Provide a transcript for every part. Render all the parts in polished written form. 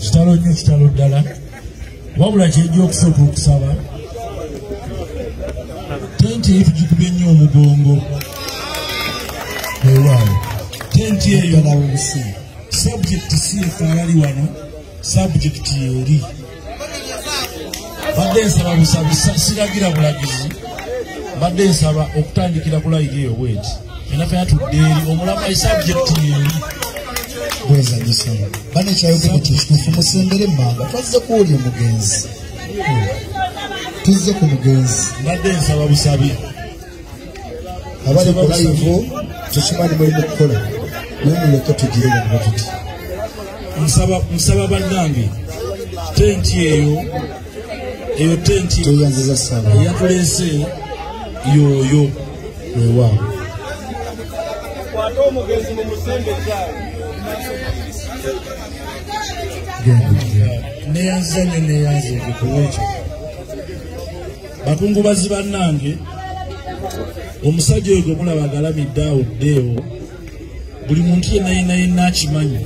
kitalo nnyo kitalo ddala wabula kyejja okusooka okusaba tenti eyo tugikubye nnyo omugongo ewaawo tenti eyo sabjekiti si efe abali wano sabjekiti eri badde nsaba busabi siragira bulagizi badde nsaba okutandikira ku layiri eyo bweti enafena tudde eri omulama sabjekiti eri bwezanyisa bane kyayogera kituufu musembere emmanga twazze kuwulya omugenzi tuzze ku mugenzi badde nsaba busabi abali ku layivu tekimanyi mulina okukola naye muleke tugire bano tuti nsaba bannange tenti eyo tenti teyanziza sala eyatuleese yoyo weewaawo neyanziza nyo neyanzike kulwekyo bakungubazi bannange omusajja oyo gwemulaba agalamidde awo ddeewo buli muntu yenna akimanyi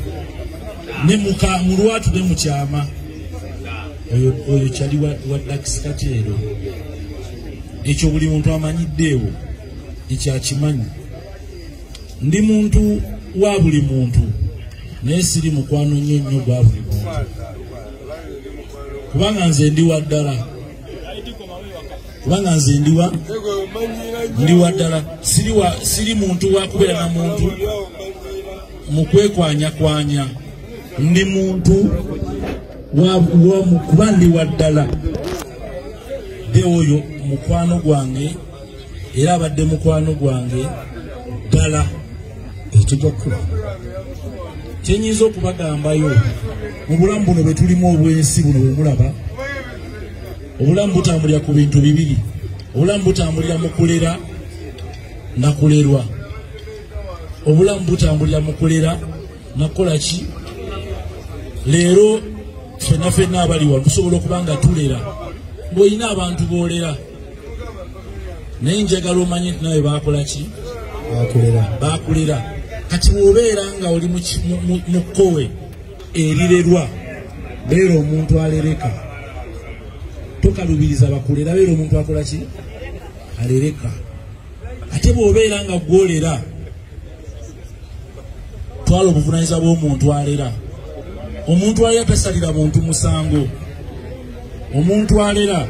ne mu lwatu ne mu kyama oyo kyali wa dakisikateero ekyo buli muntu amanyiddeewo ekyakimanyi ndi muntu wa buli muntu naye siri mukwano nnyo nnyo gwa buli muntu kubanga nze ndi wa ddala kubanga nze ndi wa ddala siri muntu wakubeera na muntu mukwekwanyakwanya ndi muntu kuba ndi wa ddala de oyo mukwano gwange era abadde mukwano gwange ddala ekigakula kyenyinza okubagambayo mu bulamu buno bwe tulimu obwensi buno bwe mulaba obulamu butambulira ku bintu bibiri obulamu butambulira mu kulera na kulerwa obulamu butambulira mu kulera na kukola ki leero ffenna abali wano tusobola okuba nga tulera ng'olina abantu boolera naye njagala omanye nti nawe bakola ki bakulera kati bw'obeera nga oli mu kkowe erirerwa beera omuntu alereka tokalubiriza bakulera beera omuntu akola ki alereka ate bw'obeera nga gwolera twala obuvunaanyizibwa bw'omuntu alera omuntu alera tasalira muntu musango omuntu alera